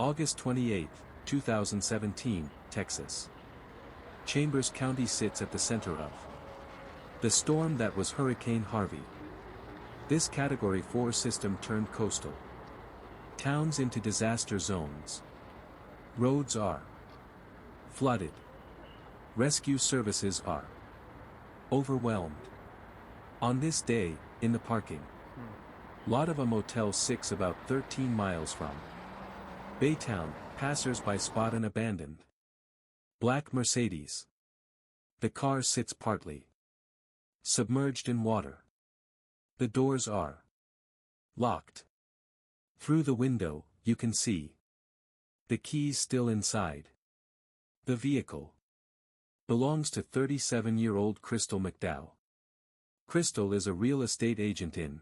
August 28, 2017, Texas. Chambers County sits at the center of the storm that was Hurricane Harvey. This Category 4 system turned coastal towns into disaster zones. Roads are flooded. Rescue services are overwhelmed. On this day, in the parking lot of a Motel 6 about 13 miles from Baytown, passers-by spot an abandoned black Mercedes. The car sits partly submerged in water. The doors are locked. Through the window, you can see the keys still inside. The vehicle belongs to 37-year-old Crystal McDow. Crystal is a real estate agent in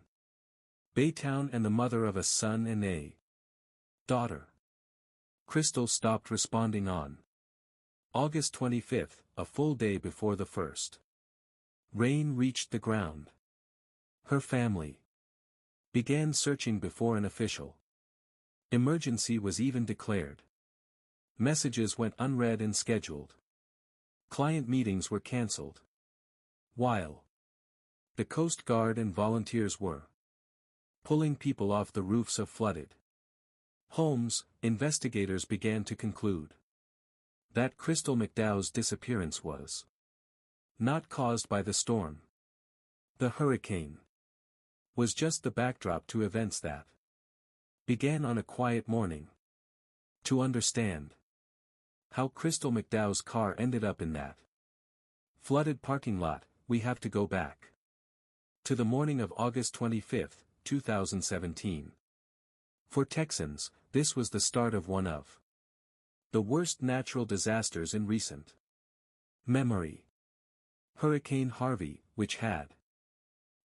Baytown and the mother of a son and a daughter. Crystal stopped responding on August 25, a full day before the first rain reached the ground. Her family began searching before an official emergency was even declared. Messages went unread and scheduled. Client meetings were cancelled. While the Coast Guard and volunteers were pulling people off the roofs of flooded homes, investigators began to conclude that Crystal McDow's disappearance was not caused by the storm. The hurricane was just the backdrop to events that began on a quiet morning. To understand how Crystal McDow's car ended up in that flooded parking lot, we have to go back to the morning of August 25, 2017. For Texans, this was the start of one of the worst natural disasters in recent memory. Hurricane Harvey, which had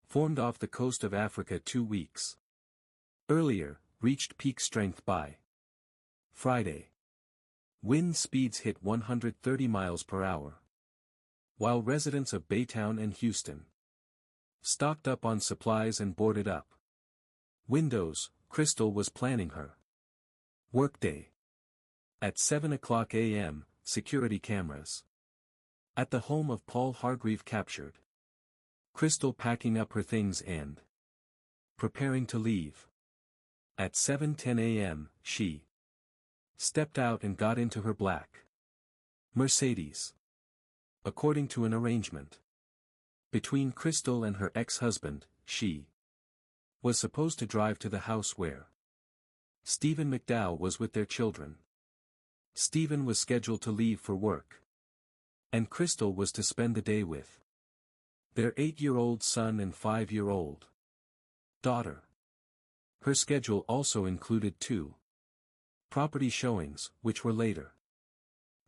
formed off the coast of Africa 2 weeks earlier, reached peak strength by Friday. Wind speeds hit 130 miles per hour. While residents of Baytown and Houston stocked up on supplies and boarded up windows, Crystal was planning her workday. At 7:00 a.m., security cameras at the home of Paul Hargreave captured Crystal packing up her things and preparing to leave. At 7:10 a.m., she stepped out and got into her black Mercedes. According to an arrangement between Crystal and her ex-husband, she was supposed to drive to the house where Steven McDow was with their children. Steven was scheduled to leave for work, and Crystal was to spend the day with their 8-year-old son and 5-year-old daughter. Her schedule also included 2 property showings, which were later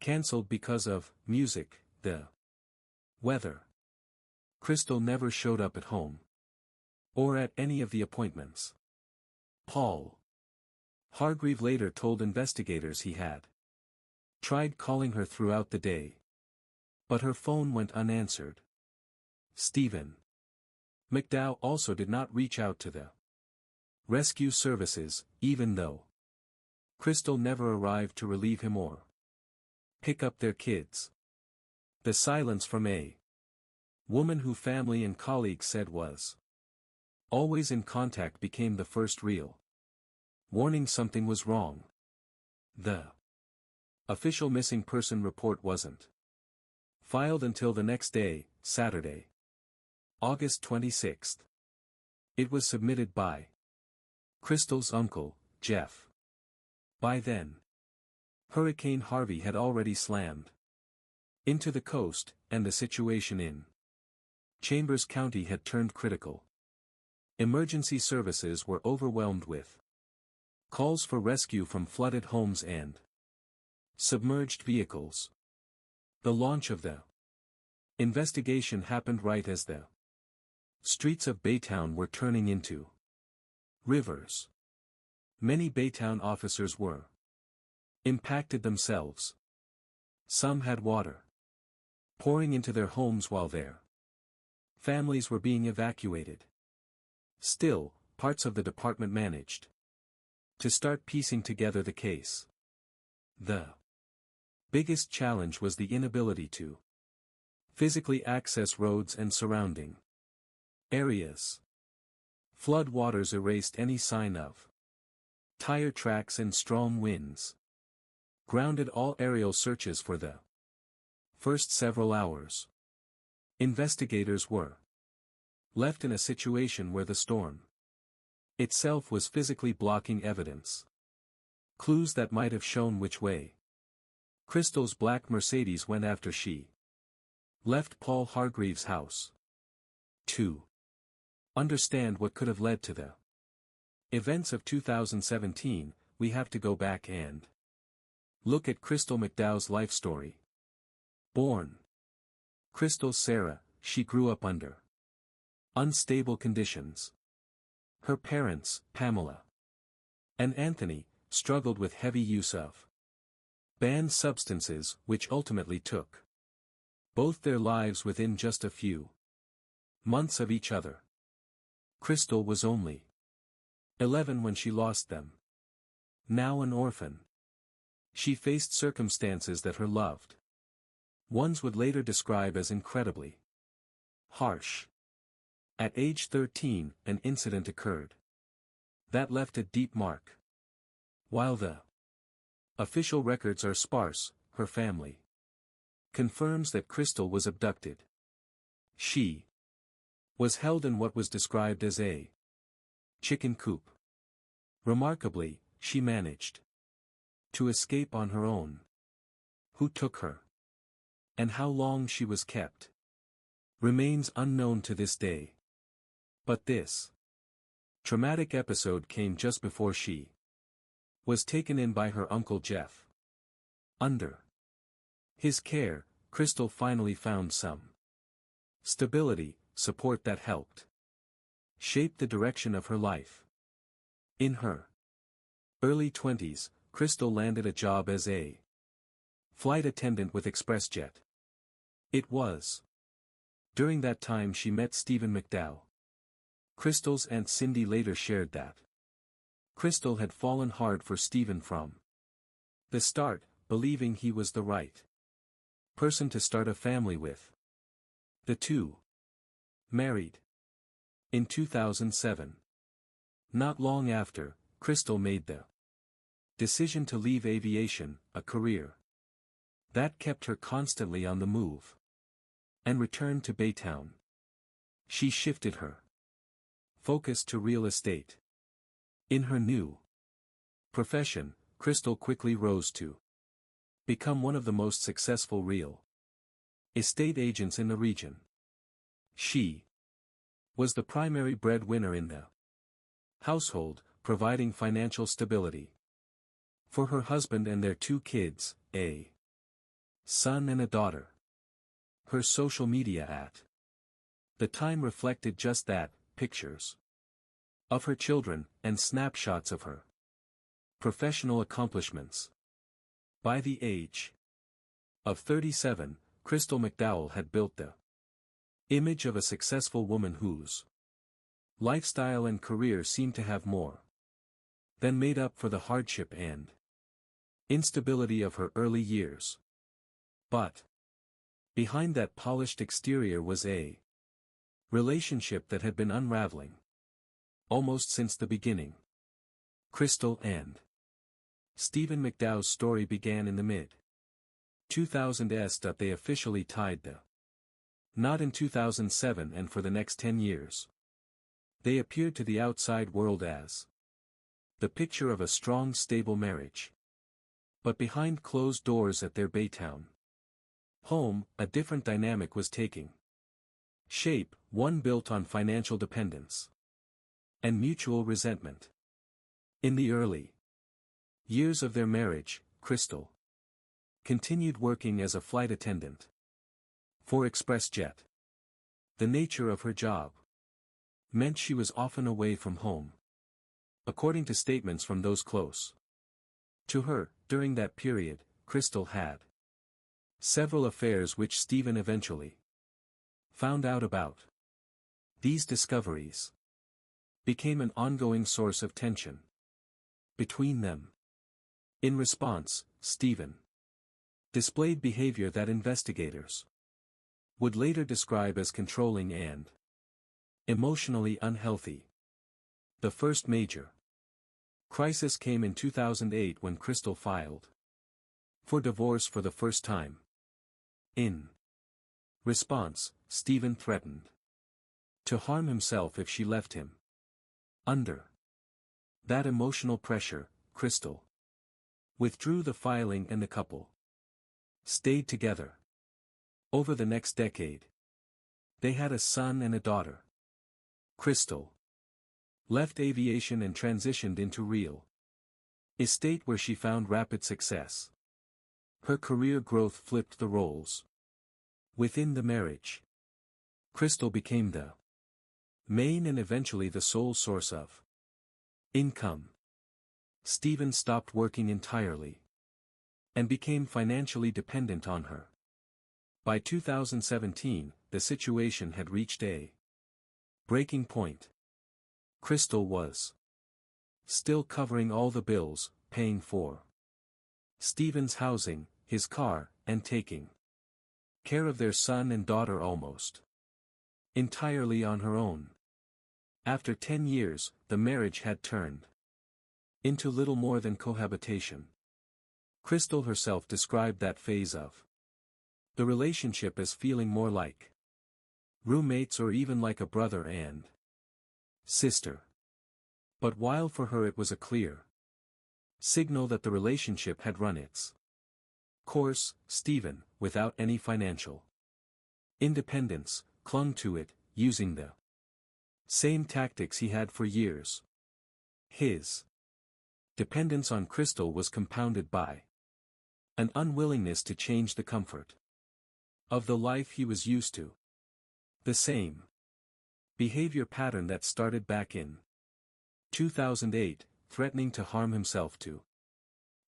cancelled because of music, the weather. Crystal never showed up at home or at any of the appointments. Paul Hargreave later told investigators he had tried calling her throughout the day, but her phone went unanswered. Steven McDow also did not reach out to the rescue services, even though Crystal never arrived to relieve him or pick up their kids. The silence from a woman who family and colleagues said was always in contact became the first real warning something was wrong. The official missing person report wasn't filed until the next day, Saturday, August 26. It was submitted by Crystal's uncle, Jeff. By then, Hurricane Harvey had already slammed into the coast, and the situation in Chambers County had turned critical. Emergency services were overwhelmed with calls for rescue from flooded homes and submerged vehicles. The launch of the investigation happened right as the streets of Baytown were turning into rivers. Many Baytown officers were impacted themselves. Some had water pouring into their homes while their families were being evacuated. Still, parts of the department managed to start piecing together the case. The biggest challenge was the inability to physically access roads and surrounding areas. Flood waters erased any sign of tire tracks and strong winds grounded all aerial searches for the first several hours. Investigators were left in a situation where the storm itself was physically blocking evidence. Clues that might have shown which way Crystal's black Mercedes went after she left Paul Hargreaves' house. To understand what could have led to the events of 2017, we have to go back and look at Crystal McDow's life story. Born Crystal Sarah, she grew up under unstable conditions. Her parents, Pamela and Anthony, struggled with heavy use of banned substances, which ultimately took both their lives within just a few months of each other. Crystal was only 11 when she lost them. Now an orphan, she faced circumstances that her loved ones would later describe as incredibly harsh. At age 13, an incident occurred that left a deep mark. While the official records are sparse, her family confirms that Crystal was abducted. She was held in what was described as a chicken coop. Remarkably, she managed to escape on her own. Who took her and how long she was kept remains unknown to this day. But this traumatic episode came just before she was taken in by her Uncle Jeff. Under his care, Crystal finally found some stability, support that helped shape the direction of her life. In her early 20s, Crystal landed a job as a flight attendant with ExpressJet. It was during that time she met Steven McDow. Crystal's Aunt Cindy later shared that Crystal had fallen hard for Steven from the start, believing he was the right person to start a family with. The two married in 2007. Not long after, Crystal made the decision to leave aviation, a career that kept her constantly on the move, and returned to Baytown. She shifted her focus to real estate. In her new profession, Crystal quickly rose to become one of the most successful real estate agents in the region. She was the primary breadwinner in the household, providing financial stability for her husband and their two kids, a son and a daughter. Her social media at the time reflected just that, pictures of her children, and snapshots of her professional accomplishments. By the age of 37, Crystal McDowell had built the image of a successful woman whose lifestyle and career seemed to have more than made up for the hardship and instability of her early years. But behind that polished exterior was a relationship that had been unraveling almost since the beginning. Crystal and Steven McDow's story began in the mid-2000s. They officially tied the knot in 2007, and for the next 10 years they appeared to the outside world as the picture of a strong, stable marriage. But behind closed doors at their Baytown home, a different dynamic was taking shape, one built on financial dependence and mutual resentment. In the early years of their marriage, Crystal continued working as a flight attendant for ExpressJet. The nature of her job meant she was often away from home, according to statements from those close to her. During that period, Crystal had several affairs which Steven eventually found out about. These discoveries became an ongoing source of tension. between them. In response, Steven displayed behavior that investigators would later describe as controlling and emotionally unhealthy. The first major crisis came in 2008 when Crystal filed for divorce for the first time. In response, Steven threatened to harm himself if she left him. Under that emotional pressure, Crystal withdrew the filing and the couple stayed together. Over the next decade, they had a son and a daughter. Crystal left aviation and transitioned into real estate where she found rapid success. Her career growth flipped the roles. Within the marriage, Crystal became the main and eventually the sole source of income. Steven stopped working entirely and became financially dependent on her. By 2017, the situation had reached a breaking point. Crystal was still covering all the bills, paying for Steven's housing, his car, and taking care of their son and daughter almost entirely on her own. After 10 years, the marriage had turned into little more than cohabitation. Crystal herself described that phase of the relationship as feeling more like roommates or even like a brother and sister. But while for her it was a clear signal that the relationship had run its course, Steven, without any financial independence, clung to it, using the same tactics he had for years. His dependence on Crystal was compounded by an unwillingness to change the comfort of the life he was used to. The same behavior pattern that started back in 2008, threatening to harm himself to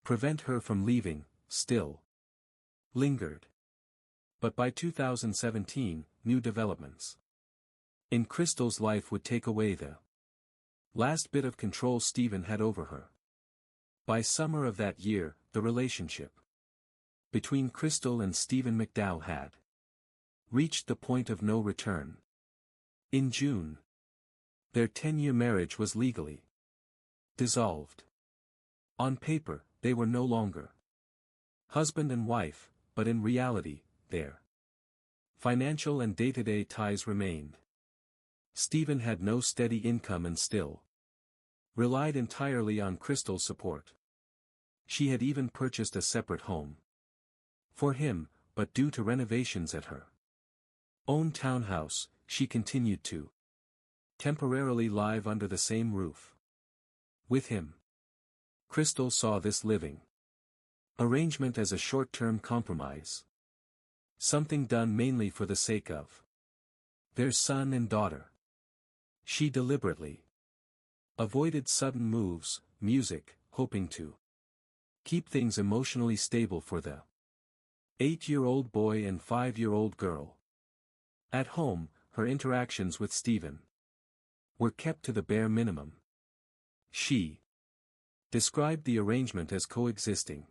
prevent her from leaving, still lingered. But by 2017, new developments in Crystal's life would take away the last bit of control Steven had over her. By summer of that year, the relationship between Crystal and Steven McDow had reached the point of no return. In June, their 10-year marriage was legally dissolved. On paper, they were no longer husband and wife, but in reality, their financial and day-to-day ties remained. Steven had no steady income and still relied entirely on Crystal's support. She had even purchased a separate home for him, but due to renovations at her own townhouse, she continued to temporarily live under the same roof with him. Crystal saw this living arrangement as a short-term compromise, something done mainly for the sake of their son and daughter. She deliberately avoided sudden moves, music, hoping to keep things emotionally stable for the 8-year-old boy and 5-year-old girl. At home, her interactions with Steven were kept to the bare minimum. She described the arrangement as coexisting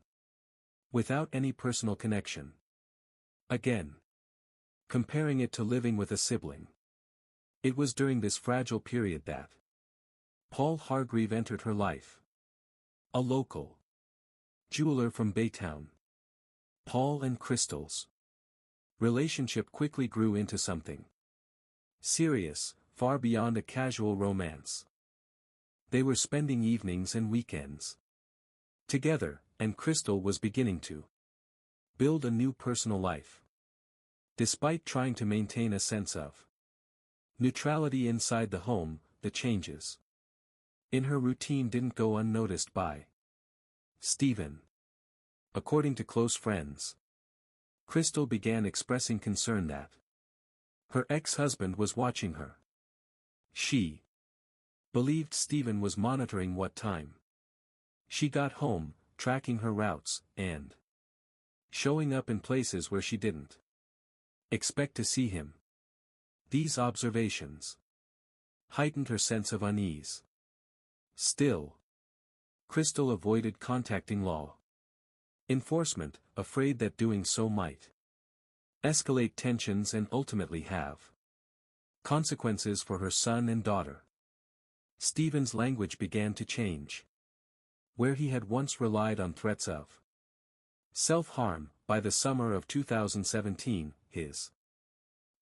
without any personal connection. Again, comparing it to living with a sibling. It was during this fragile period that Paul Hargreave entered her life, a local jeweler from Baytown. Paul and Crystal's relationship quickly grew into something serious, far beyond a casual romance. They were spending evenings and weekends together, and Crystal was beginning to build a new personal life. Despite trying to maintain a sense of neutrality inside the home, the changes in her routine didn't go unnoticed by Steven. According to close friends, Crystal began expressing concern that her ex-husband was watching her. She believed Steven was monitoring what time she got home, tracking her routes, and showing up in places where she didn't expect to see him. These observations heightened her sense of unease. Still, Crystal avoided contacting law enforcement, afraid that doing so might escalate tensions and ultimately have consequences for her son and daughter. Steven's language began to change. Where he had once relied on threats of self-harm, by the summer of 2017, his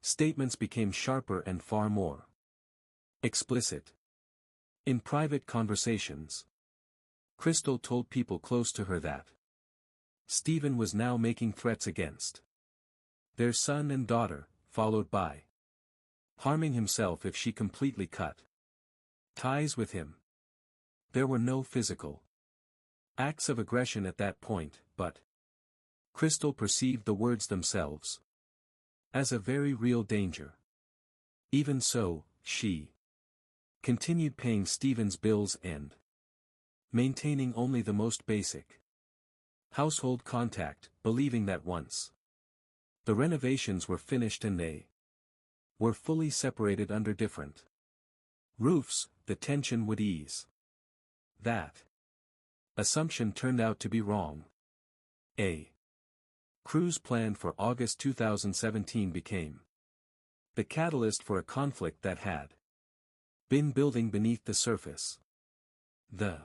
statements became sharper and far more explicit. In private conversations, Crystal told people close to her that Steven was now making threats against their son and daughter, followed by harming himself if she completely cut ties with him. There were no physical acts of aggression at that point, but Crystal perceived the words themselves as a very real danger. Even so, she continued paying Steven's bills and maintaining only the most basic household contact, believing that once the renovations were finished and they were fully separated under different roofs, the tension would ease. That assumption turned out to be wrong. A cruise planned for August 2017 became the catalyst for a conflict that had been building beneath the surface. The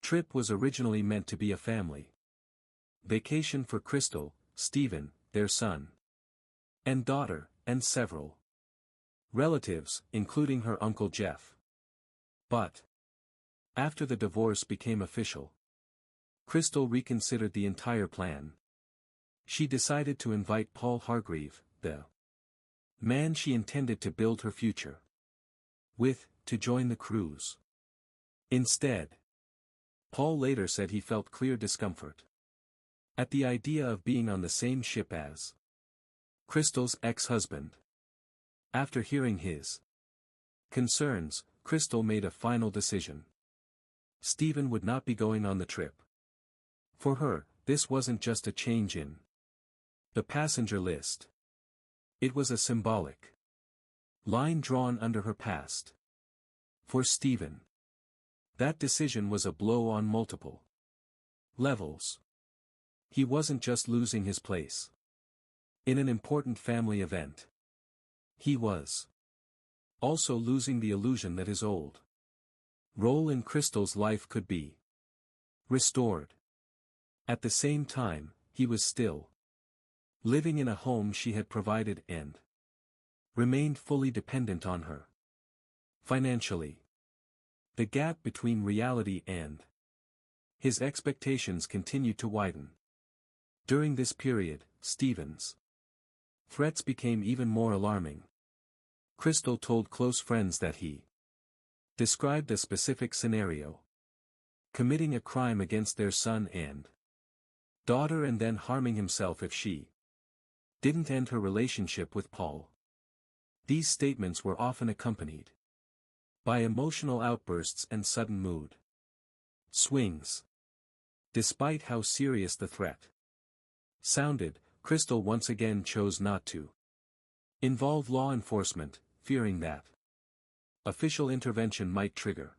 trip was originally meant to be a family vacation for Crystal, Steven, their son and daughter, and several relatives, including her Uncle Jeff. But after the divorce became official, Crystal reconsidered the entire plan. She decided to invite Paul Hargreave, the man she intended to build her future with, to join the cruise. Instead, Paul later said he felt clear discomfort at the idea of being on the same ship as Crystal's ex-husband. After hearing his concerns, Crystal made a final decision. Steven would not be going on the trip. For her, this wasn't just a change in the passenger list. It was a symbolic line drawn under her past. For Steven, that decision was a blow on multiple levels. He wasn't just losing his place in an important family event. He was also losing the illusion that his old role in Crystal's life could be restored. At the same time, he was still living in a home she had provided and remained fully dependent on her financially. The gap between reality and his expectations continued to widen. During this period, Steven's threats became even more alarming. Crystal told close friends that he described a specific scenario: committing a crime against their son and daughter and then harming himself if she didn't end her relationship with Paul. These statements were often accompanied by emotional outbursts and sudden mood swings. Despite how serious the threat sounded, Crystal once again chose not to involve law enforcement, fearing that official intervention might trigger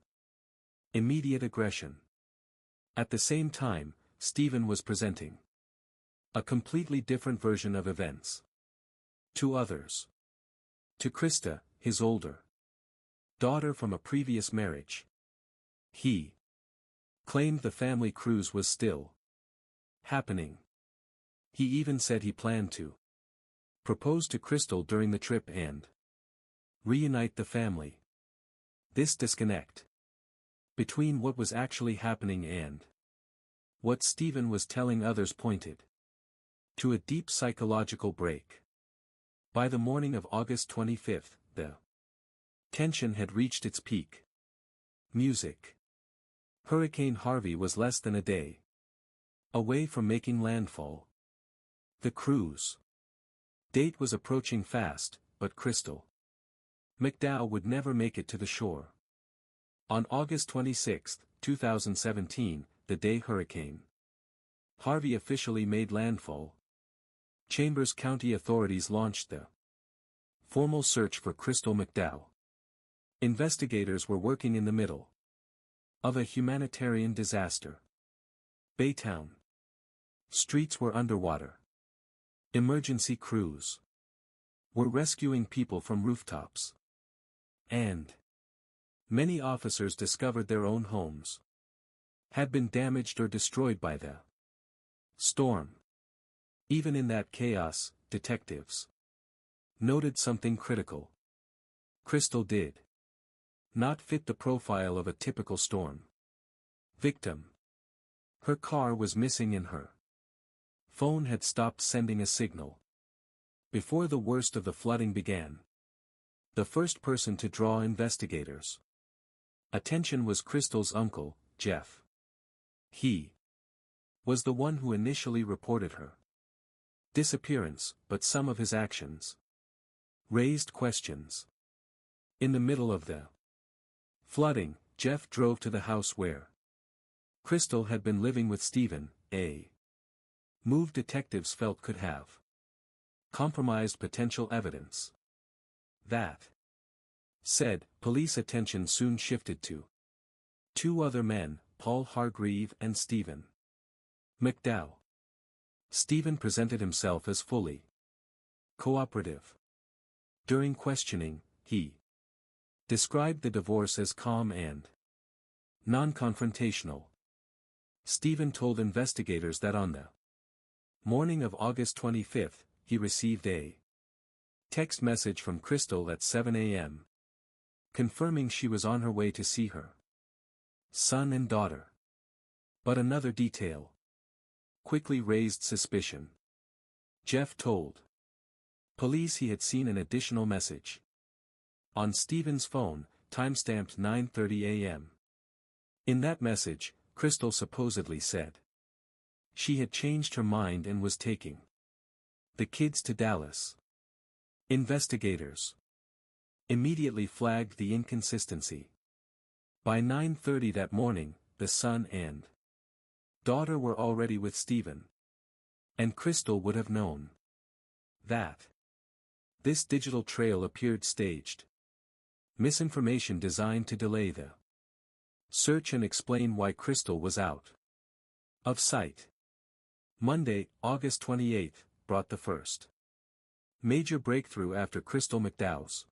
immediate aggression. At the same time, Steven was presenting a completely different version of events to others. To Krista, his older daughter from a previous marriage, he claimed the family cruise was still happening. He even said he planned to propose to Crystal during the trip and reunite the family. This disconnect between what was actually happening and what Steven was telling others pointed to a deep psychological break. By the morning of August 25, the tension had reached its peak. Music. Hurricane Harvey was less than a day away from making landfall. The cruise date was approaching fast, but Crystal McDow would never make it to the shore. On August 26, 2017, the day Hurricane Harvey officially made landfall, Chambers County authorities launched the formal search for Crystal McDow. Investigators were working in the middle of a humanitarian disaster. Baytown. Streets were underwater. Emergency crews were rescuing people from rooftops. And many officers discovered their own homes had been damaged or destroyed by the storm. Even in that chaos, detectives noted something critical. Crystal did not fit the profile of a typical storm victim. Her car was missing and her phone had stopped sending a signal. Before the worst of the flooding began, the first person to draw investigators' attention was Crystal's uncle, Jeff. He was the one who initially reported her disappearance, but some of his actions raised questions. In the middle of the flooding, Jeff drove to the house where Crystal had been living with Steven, a move detectives felt could have compromised potential evidence. That said, police attention soon shifted to two other men, Paul Hargreave and Steven McDow. Steven presented himself as fully cooperative. During questioning, he described the divorce as calm and non-confrontational. Steven told investigators that on the morning of August 25, he received a text message from Crystal at 7 a.m. confirming she was on her way to see her son and daughter. But another detail quickly raised suspicion. Jeff told police he had seen an additional message on Steven's phone, timestamped 9:30 a.m. In that message, Crystal supposedly said she had changed her mind and was taking the kids to Dallas. Investigators immediately flagged the inconsistency. By 9:30 that morning, the son and daughter were already with Steven. And Crystal would have known that this digital trail appeared staged. Misinformation designed to delay the search and explain why Crystal was out of sight. Monday, August 28, brought the first major breakthrough after Crystal McDow's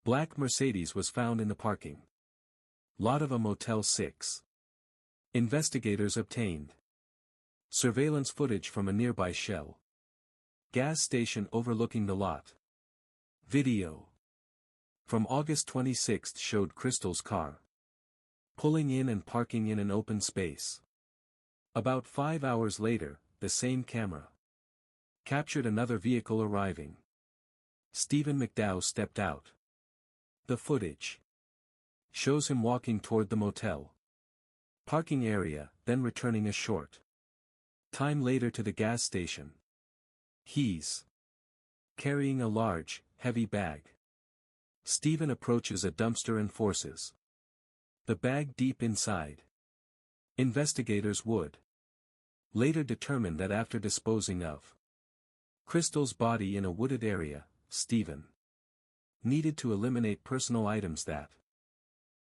black Mercedes was found in the parking lot of a Motel 6. Investigators obtained surveillance footage from a nearby Shell gas station overlooking the lot. Video from August 26 showed Crystal's car pulling in and parking in an open space. About 5 hours later, the same camera captured another vehicle arriving. Steven McDow stepped out. The footage shows him walking toward the motel parking area, then returning a short time later to the gas station. He's carrying a large, heavy bag. Steven approaches a dumpster and forces the bag deep inside. Investigators would later determine that after disposing of Crystal's body in a wooded area, Steven needed to eliminate personal items that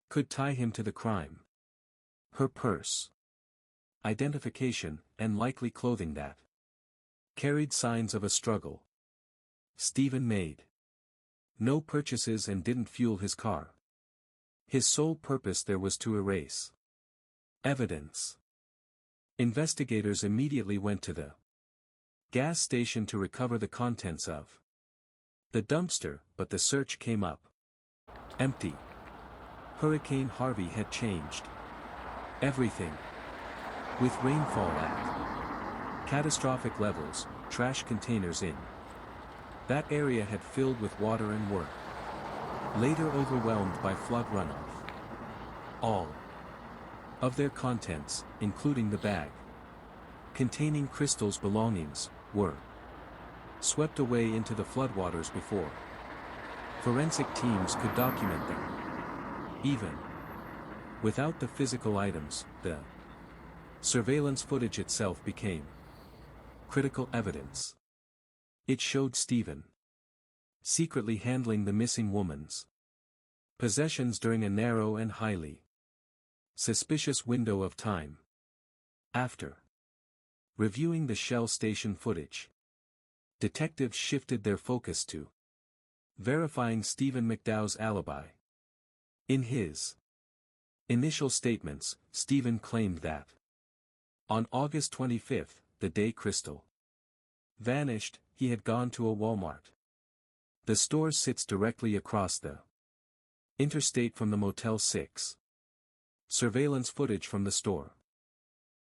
could tie him to the crime. Her purse, identification, and likely clothing that carried signs of a struggle. Steven made no purchases and didn't fuel his car. His sole purpose there was to erase evidence. Investigators immediately went to the gas station to recover the contents of the dumpster, but the search came up empty. Hurricane Harvey had changed everything. With rainfall at catastrophic levels, trash containers in that area had filled with water and were later overwhelmed by flood runoff. All of their contents, including the bag containing Crystal's belongings, were swept away into the floodwaters before forensic teams could document them. Even without the physical items, the surveillance footage itself became critical evidence. It showed Steven secretly handling the missing woman's possessions during a narrow and highly Suspicious window of time. After reviewing the Shell station footage, detectives shifted their focus to verifying Steven McDow's alibi. In his initial statements, Steven claimed that on August 25, the day Crystal vanished, he had gone to a Walmart. The store sits directly across the interstate from the Motel 6. Surveillance footage from the store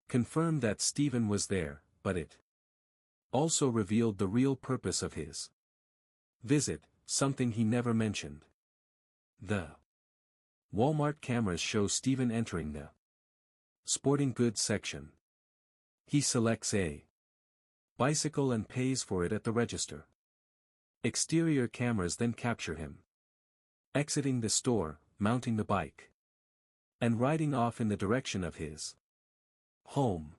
confirmed that Steven was there, but it also revealed the real purpose of his visit, something he never mentioned. The Walmart cameras show Steven entering the sporting goods section. He selects a bicycle and pays for it at the register. Exterior cameras then capture him exiting the store, mounting the bike, and riding off in the direction of his home.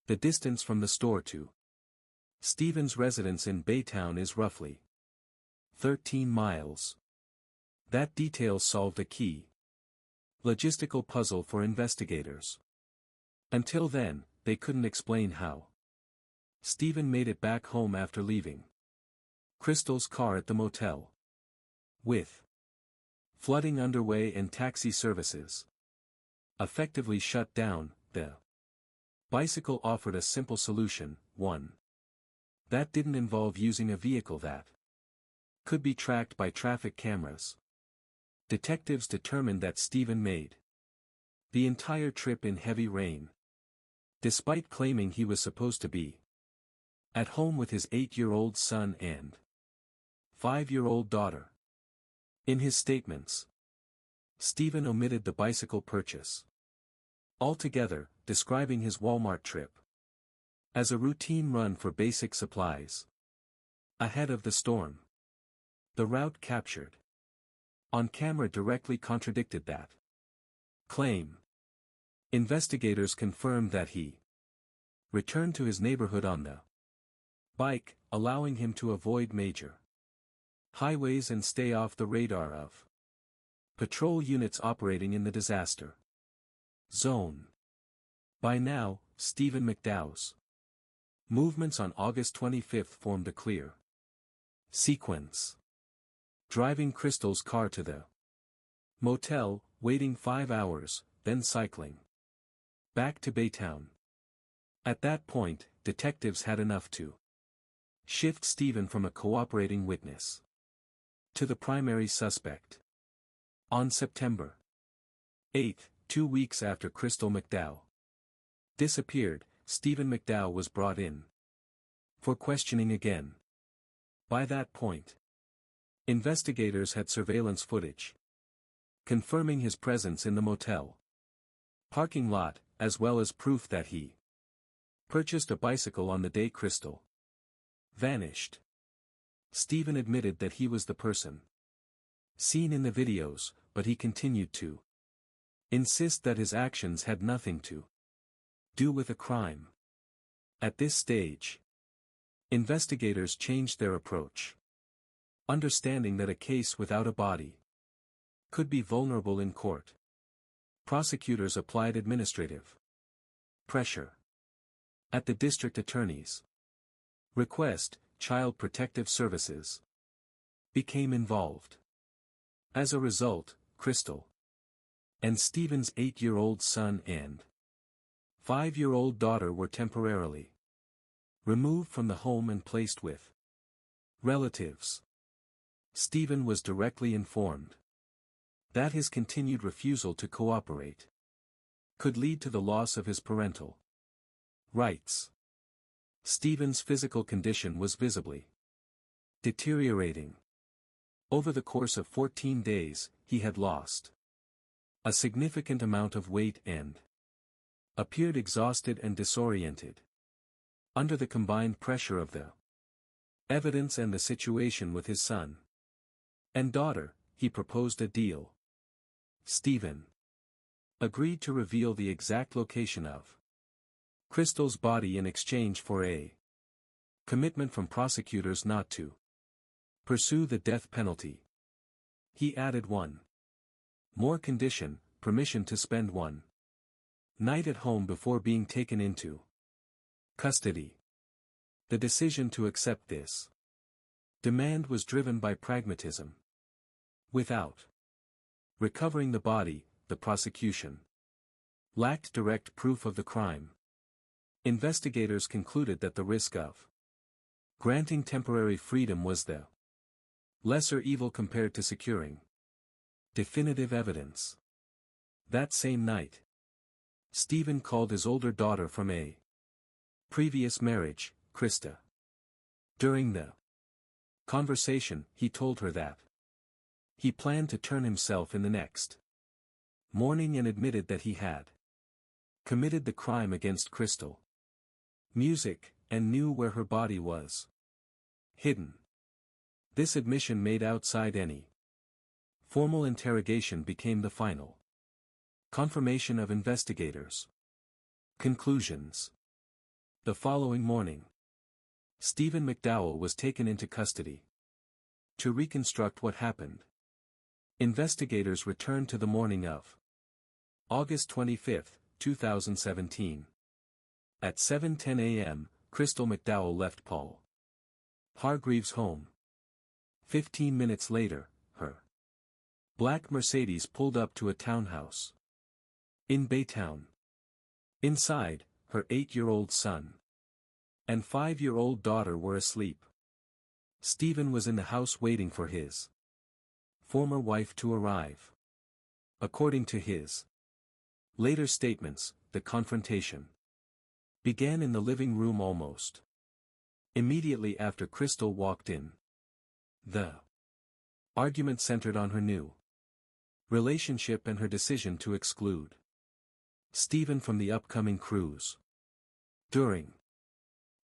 The distance from the store to Steven's residence in Baytown is roughly 13 miles. That detail solved a key logistical puzzle for investigators. Until then, they couldn't explain how Steven made it back home after leaving Crystal's car at the motel. With flooding underway and taxi services effectively shut down, the bicycle offered a simple solution, one that didn't involve using a vehicle that could be tracked by traffic cameras. Detectives determined that Steven made the entire trip in heavy rain, despite claiming he was supposed to be at home with his 8-year-old son and 5-year-old daughter. In his statements, Steven omitted the bicycle purchase altogether, describing his Walmart trip as a routine run for basic supplies ahead of the storm. The route captured on camera directly contradicted that claim. Investigators confirmed that he returned to his neighborhood on the bike, allowing him to avoid major highways and stay off the radar of patrol units operating in the disaster zone. By now, Steven McDow's movements on August 25 formed a clear sequence. Driving Crystal's car to the motel, waiting 5 hours, then cycling back to Baytown. At that point, detectives had enough to shift Steven from a cooperating witness to the primary suspect. On September 8, 2 weeks after Crystal McDow disappeared, Steven McDow was brought in for questioning again. By that point, investigators had surveillance footage confirming his presence in the motel parking lot, as well as proof that he purchased a bicycle on the day Crystal vanished. Steven admitted that he was the person seen in the videos, but he continued to insist that his actions had nothing to do with a crime. At this stage, investigators changed their approach, understanding that a case without a body could be vulnerable in court. Prosecutors applied administrative pressure. At the district attorney's request, Child Protective Services became involved. As a result, Crystal and Steven's 8-year-old son and 5-year-old daughter were temporarily removed from the home and placed with relatives. Steven was directly informed that his continued refusal to cooperate could lead to the loss of his parental rights. Steven's physical condition was visibly deteriorating. Over the course of 14 days, he had lost a significant amount of weight and appeared exhausted and disoriented. Under the combined pressure of the evidence and the situation with his son and daughter, he proposed a deal. Steven agreed to reveal the exact location of Crystal's body in exchange for a commitment from prosecutors not to pursue the death penalty. He added one more condition: permission to spend one night at home before being taken into custody. The decision to accept this demand was driven by pragmatism. Without recovering the body, the prosecution lacked direct proof of the crime. Investigators concluded that the risk of granting temporary freedom was the lesser evil compared to securing definitive evidence. That same night, Steven called his older daughter from a previous marriage, Krista. During the conversation, he told her that he planned to turn himself in the next morning and admitted that he had committed the crime against Crystal music, and knew where her body was hidden. This admission made outside any formal interrogation became the final confirmation of investigators' conclusions. The following morning, Steven McDow was taken into custody to reconstruct what happened. Investigators returned to the morning of August 25, 2017. At 7:10 a.m., Crystal McDow left Paul Hargreaves' home. 15 minutes later, her black Mercedes pulled up to a townhouse in Baytown. Inside, her 8-year-old son and 5-year-old daughter were asleep. Steven was in the house waiting for his former wife to arrive. According to his later statements, the confrontation began in the living room almost immediately after Crystal walked in. The argument centered on her new relationship and her decision to exclude Steven from the upcoming cruise. During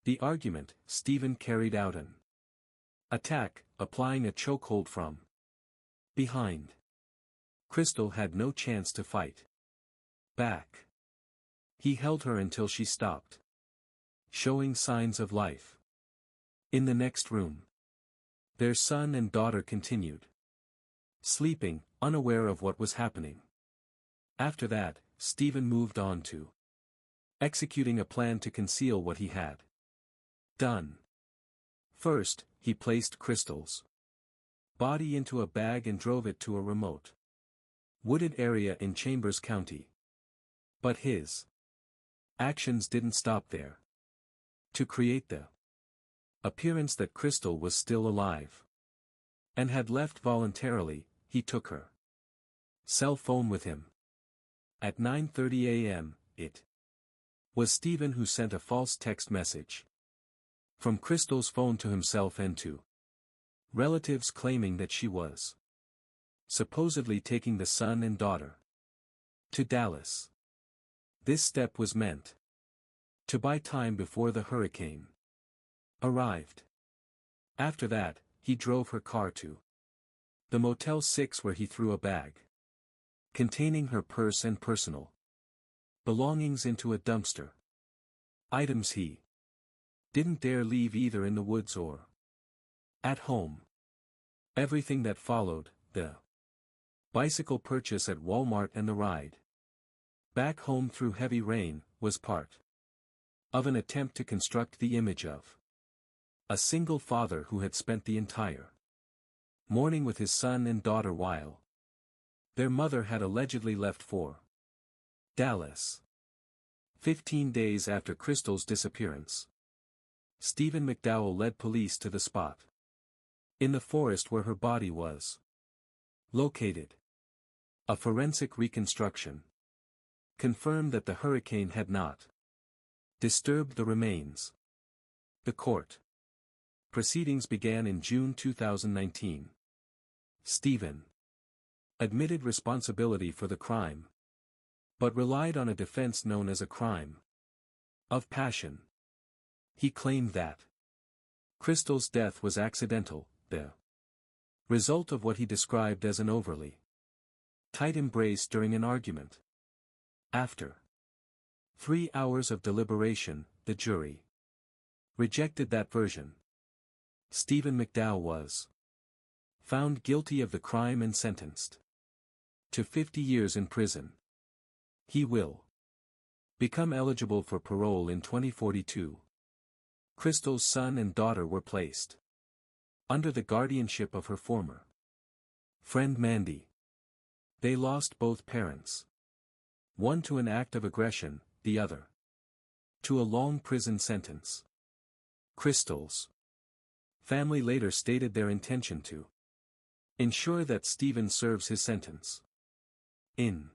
the argument, Steven carried out an attack, applying a chokehold from behind. Crystal had no chance to fight back. He held her until she stopped showing signs of life. In the next room, their son and daughter continued sleeping, unaware of what was happening. After that, Steven moved on to executing a plan to conceal what he had done. First, he placed Crystal's body into a bag and drove it to a remote wooded area in Chambers County. But his actions didn't stop there. To create the appearance that Crystal was still alive and had left voluntarily, he took her cell phone with him. At 9:30 a.m., it was Steven who sent a false text message from Crystal's phone to himself and to relatives claiming that she was supposedly taking the son and daughter to Dallas. This step was meant to buy time before the hurricane arrived. After that, he drove her car to the Motel 6 where he threw a bag containing her purse and personal belongings into a dumpster. Items he didn't dare leave either in the woods or at home. Everything that followed, the bicycle purchase at Walmart and the ride back home through heavy rain, was part of an attempt to construct the image of a single father who had spent the entire morning with his son and daughter while their mother had allegedly left for Dallas. 15 days after Crystal's disappearance, Steven McDow led police to the spot in the forest where her body was located. A forensic reconstruction confirmed that the hurricane had not disturbed the remains. The court proceedings began in June 2019. Steven admitted responsibility for the crime, but relied on a defense known as a crime of passion. He claimed that Crystal's death was accidental, the result of what he described as an overly tight embrace during an argument. After 3 hours of deliberation, the jury rejected that version. Steven McDow was found guilty of the crime and sentenced to 50 years in prison. He will become eligible for parole in 2042. Crystal's son and daughter were placed under the guardianship of her former friend Mandy. They lost both parents. One to an act of aggression, the other to a long prison sentence. Crystal's family later stated their intention to ensure that Steven serves his sentence in